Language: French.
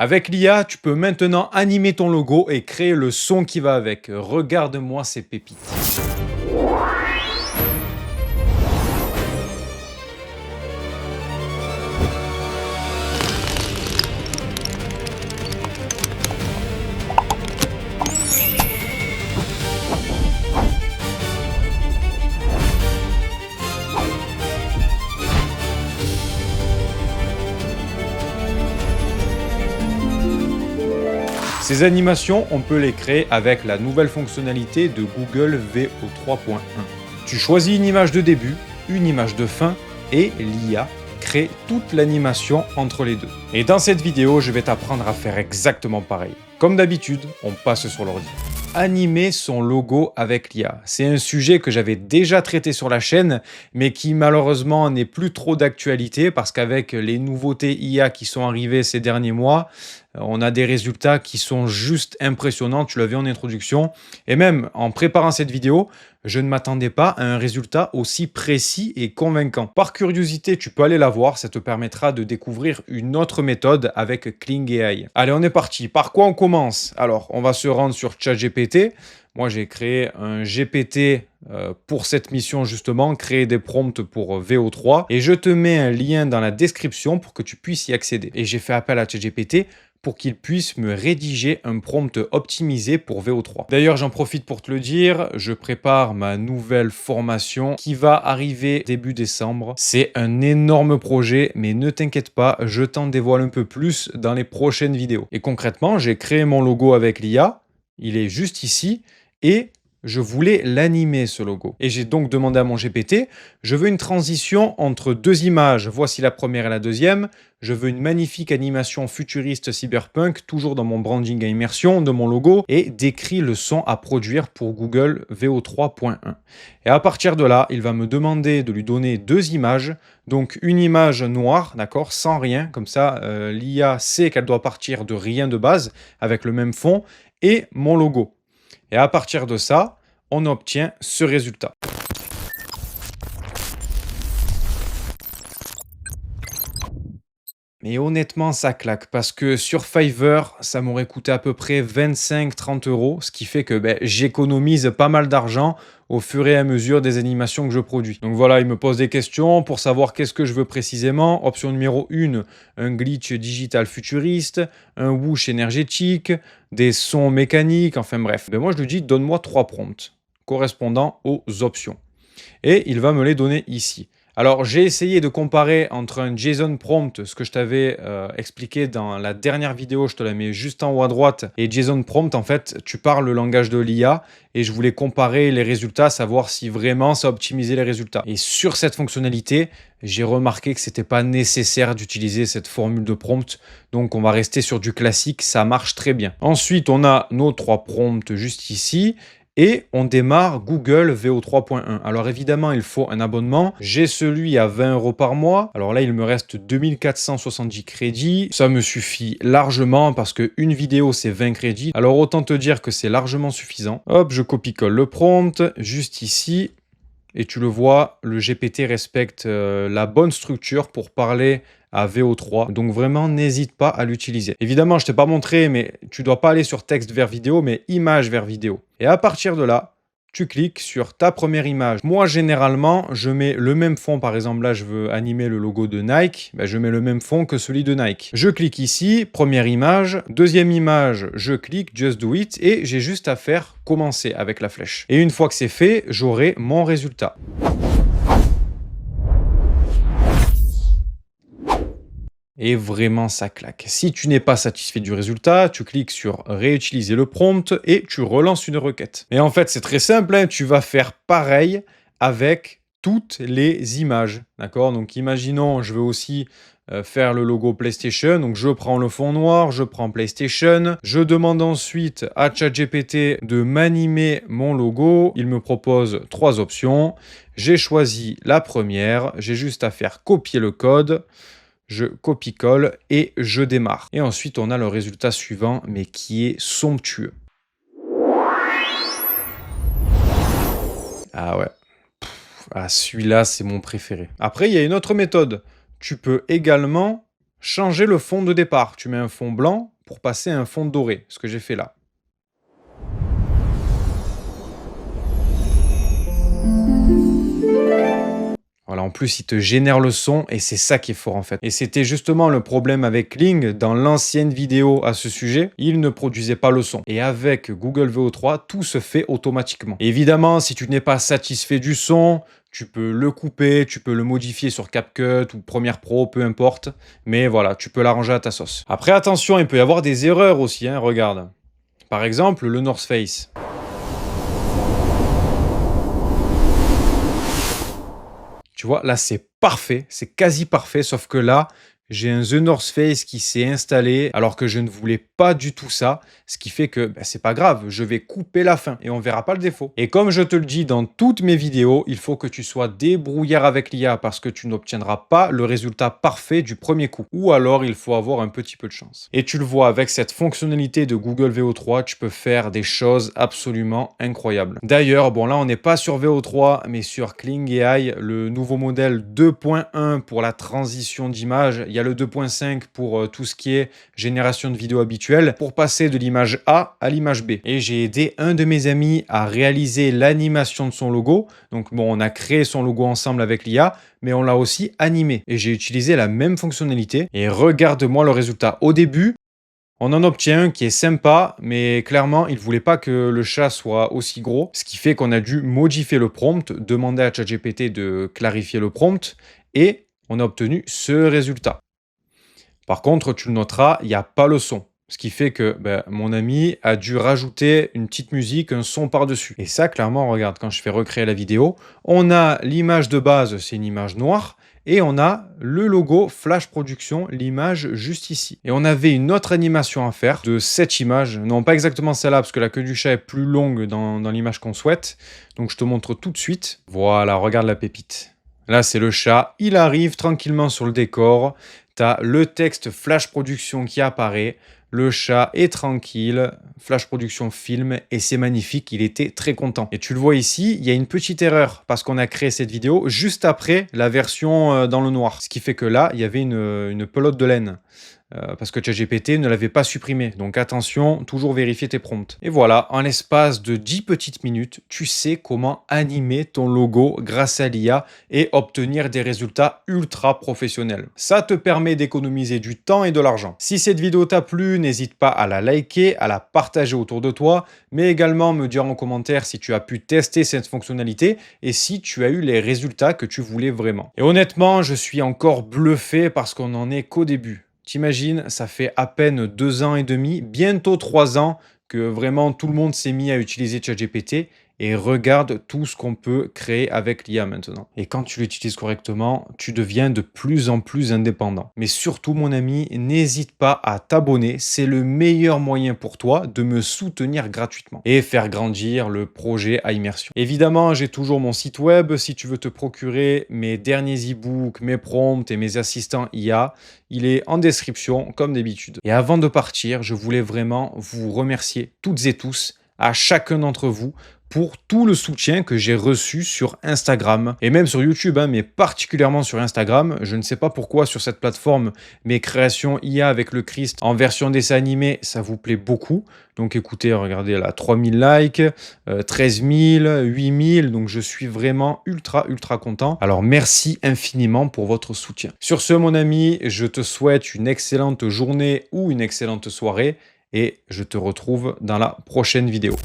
Avec l'IA, tu peux maintenant animer ton logo et créer le son qui va avec. Regarde-moi ces pépites. Ces animations, on peut les créer avec la nouvelle fonctionnalité de Google VO3.1. Tu choisis une image de début, une image de fin et l'IA crée toute l'animation entre les deux. Et dans cette vidéo, je vais t'apprendre à faire exactement pareil. Comme d'habitude, on passe sur l'ordi. Animer son logo avec l'IA. C'est un sujet que j'avais déjà traité sur la chaîne, mais qui malheureusement n'est plus trop d'actualité parce qu'avec les nouveautés IA qui sont arrivées ces derniers mois, on a des résultats qui sont juste impressionnants, tu l'as vu en introduction. Et même en préparant cette vidéo, je ne m'attendais pas à un résultat aussi précis et convaincant. Par curiosité, tu peux aller la voir, ça te permettra de découvrir une autre méthode avec Kling AI. Allez, on est parti. Par quoi on commence? Alors, on va se rendre sur ChatGPT. Moi, j'ai créé un GPT pour cette mission justement, créer des prompts pour VO3. Et je te mets un lien dans la description pour que tu puisses y accéder. Et j'ai fait appel à ChatGPT pour qu'il puisse me rédiger un prompt optimisé pour VO3. D'ailleurs, j'en profite pour te le dire, je prépare ma nouvelle formation qui va arriver début décembre. C'est un énorme projet, mais ne t'inquiète pas, je t'en dévoile un peu plus dans les prochaines vidéos. Et concrètement, j'ai créé mon logo avec l'IA, il est juste ici, et je voulais l'animer ce logo. Et j'ai donc demandé à mon GPT, je veux une transition entre deux images, voici la première et la deuxième, je veux une magnifique animation futuriste cyberpunk, toujours dans mon branding à immersion de mon logo, et décrit le son à produire pour Google VO3.1. Et à partir de là, il va me demander de lui donner deux images, donc une image noire, d'accord, sans rien, comme ça l'IA sait qu'elle doit partir de rien de base, avec le même fond, et mon logo. Et à partir de ça, on obtient ce résultat. Mais honnêtement, ça claque parce que sur Fiverr, ça m'aurait coûté à peu près 25-30 €, ce qui fait que j'économise pas mal d'argent au fur et à mesure des animations que je produis. Donc voilà, il me pose des questions pour savoir qu'est-ce que je veux précisément. Option numéro 1, un glitch digital futuriste, un whoosh énergétique, des sons mécaniques, enfin bref. Moi, je lui dis, donne-moi 3 prompts correspondant aux options. Et il va me les donner ici. Alors, j'ai essayé de comparer entre un JSON prompt, ce que je t'avais expliqué dans la dernière vidéo, je te la mets juste en haut à droite, et JSON prompt, en fait, tu parles le langage de l'IA, et je voulais comparer les résultats, savoir si vraiment ça optimisait les résultats. Et sur cette fonctionnalité, j'ai remarqué que c'était pas nécessaire d'utiliser cette formule de prompt, donc on va rester sur du classique, ça marche très bien. Ensuite, on a nos 3 prompts juste ici, et on démarre Google VO3.1. Alors évidemment, il faut un abonnement. J'ai celui à 20 € par mois. Alors là, il me reste 2470 crédits. Ça me suffit largement parce qu'une vidéo, c'est 20 crédits. Alors autant te dire que c'est largement suffisant. Hop, je copie-colle le prompt juste ici. Et tu le vois, le GPT respecte la bonne structure pour parler à VO3. Donc vraiment, n'hésite pas à l'utiliser. Évidemment, je ne t'ai pas montré, mais tu ne dois pas aller sur texte vers vidéo, mais image vers vidéo. Et à partir de là, tu cliques sur ta première image. Moi, généralement, je mets le même fond. Par exemple, là, je veux animer le logo de Nike. Je mets le même fond que celui de Nike. Je clique ici, première image. Deuxième image, je clique, Just Do It. Et j'ai juste à faire commencer avec la flèche. Et une fois que c'est fait, j'aurai mon résultat. Et vraiment, ça claque. Si tu n'es pas satisfait du résultat, tu cliques sur réutiliser le prompt et tu relances une requête. Et en fait, c'est très simple, hein, tu vas faire pareil avec toutes les images. D'accord? Donc, imaginons, je veux aussi faire le logo PlayStation. Donc, je prends le fond noir, je prends PlayStation. Je demande ensuite à ChatGPT de m'animer mon logo. Il me propose 3 options. J'ai choisi la première. J'ai juste à faire copier le code. Je copie-colle et je démarre. Et ensuite, on a le résultat suivant, mais qui est somptueux. Ah ouais. Ah, celui-là, c'est mon préféré. Après, il y a une autre méthode. Tu peux également changer le fond de départ. Tu mets un fond blanc pour passer à un fond doré, ce que j'ai fait là. Voilà, en plus, il te génère le son et c'est ça qui est fort en fait. Et c'était justement le problème avec Kling dans l'ancienne vidéo à ce sujet. Il ne produisait pas le son. Et avec Google VO3, tout se fait automatiquement. Évidemment, si tu n'es pas satisfait du son, tu peux le couper, tu peux le modifier sur CapCut ou Premiere Pro, peu importe. Mais voilà, tu peux l'arranger à ta sauce. Après, attention, il peut y avoir des erreurs aussi, hein, regarde. Par exemple, le North Face. Tu vois, là, c'est parfait, c'est quasi parfait, sauf que là, j'ai un The North Face qui s'est installé alors que je ne voulais pas du tout ça, ce qui fait que c'est pas grave, je vais couper la fin et on verra pas le défaut. Et comme je te le dis dans toutes mes vidéos, il faut que tu sois débrouillard avec l'IA parce que tu n'obtiendras pas le résultat parfait du premier coup. Ou alors, il faut avoir un petit peu de chance. Et tu le vois, avec cette fonctionnalité de Google VO3, tu peux faire des choses absolument incroyables. D'ailleurs, bon là, on n'est pas sur VO3, mais sur Kling AI, le nouveau modèle 2.1 pour la transition d'image. Il y a le 2.5 pour tout ce qui est génération de vidéos habituelle, pour passer de l'image A à l'image B. Et j'ai aidé un de mes amis à réaliser l'animation de son logo. Donc bon, on a créé son logo ensemble avec l'IA, mais on l'a aussi animé. Et j'ai utilisé la même fonctionnalité. Et regarde-moi le résultat. Au début, on en obtient un qui est sympa, mais clairement, il ne voulait pas que le chat soit aussi gros, ce qui fait qu'on a dû modifier le prompt, demander à ChatGPT de clarifier le prompt, et on a obtenu ce résultat. Par contre, tu le noteras, il n'y a pas le son. Ce qui fait que mon ami a dû rajouter une petite musique, un son par-dessus. Et ça, clairement, regarde, quand je fais recréer la vidéo, on a l'image de base, c'est une image noire, et on a le logo Flash Production, l'image juste ici. Et on avait une autre animation à faire de cette image. Non, pas exactement celle-là, parce que la queue du chat est plus longue dans l'image qu'on souhaite. Donc je te montre tout de suite. Voilà, regarde la pépite. Là, c'est le chat. Il arrive tranquillement sur le décor. Tu as le texte Flash Production qui apparaît. Le chat est tranquille, Flash Production filme et c'est magnifique, il était très content. Et tu le vois ici, il y a une petite erreur parce qu'on a créé cette vidéo juste après la version dans le noir. Ce qui fait que là, il y avait une pelote de laine. Parce que ChatGPT ne l'avait pas supprimé. Donc attention, toujours vérifier tes prompts. Et voilà, en l'espace de 10 petites minutes, tu sais comment animer ton logo grâce à l'IA et obtenir des résultats ultra professionnels. Ça te permet d'économiser du temps et de l'argent. Si cette vidéo t'a plu, n'hésite pas à la liker, à la partager autour de toi, mais également me dire en commentaire si tu as pu tester cette fonctionnalité et si tu as eu les résultats que tu voulais vraiment. Et honnêtement, je suis encore bluffé parce qu'on n'en est qu'au début. T'imagines, ça fait à peine 2 ans et demi, bientôt 3 ans, que vraiment tout le monde s'est mis à utiliser ChatGPT et regarde tout ce qu'on peut créer avec l'IA maintenant. Et quand tu l'utilises correctement, tu deviens de plus en plus indépendant. Mais surtout, mon ami, n'hésite pas à t'abonner. C'est le meilleur moyen pour toi de me soutenir gratuitement et faire grandir le projet à immersion. Évidemment, j'ai toujours mon site web. Si tu veux te procurer mes derniers e-books, mes prompts et mes assistants IA, il est en description comme d'habitude. Et avant de partir, je voulais vraiment vous remercier toutes et tous, à chacun d'entre vous, pour tout le soutien que j'ai reçu sur Instagram et même sur YouTube, mais particulièrement sur Instagram. Je ne sais pas pourquoi sur cette plateforme, mes créations IA avec le Christ en version dessin animé, ça vous plaît beaucoup. Donc écoutez, regardez là, 3000 likes, 13 000, 8 000, donc je suis vraiment ultra content. Alors merci infiniment pour votre soutien. Sur ce, mon ami, je te souhaite une excellente journée ou une excellente soirée et je te retrouve dans la prochaine vidéo.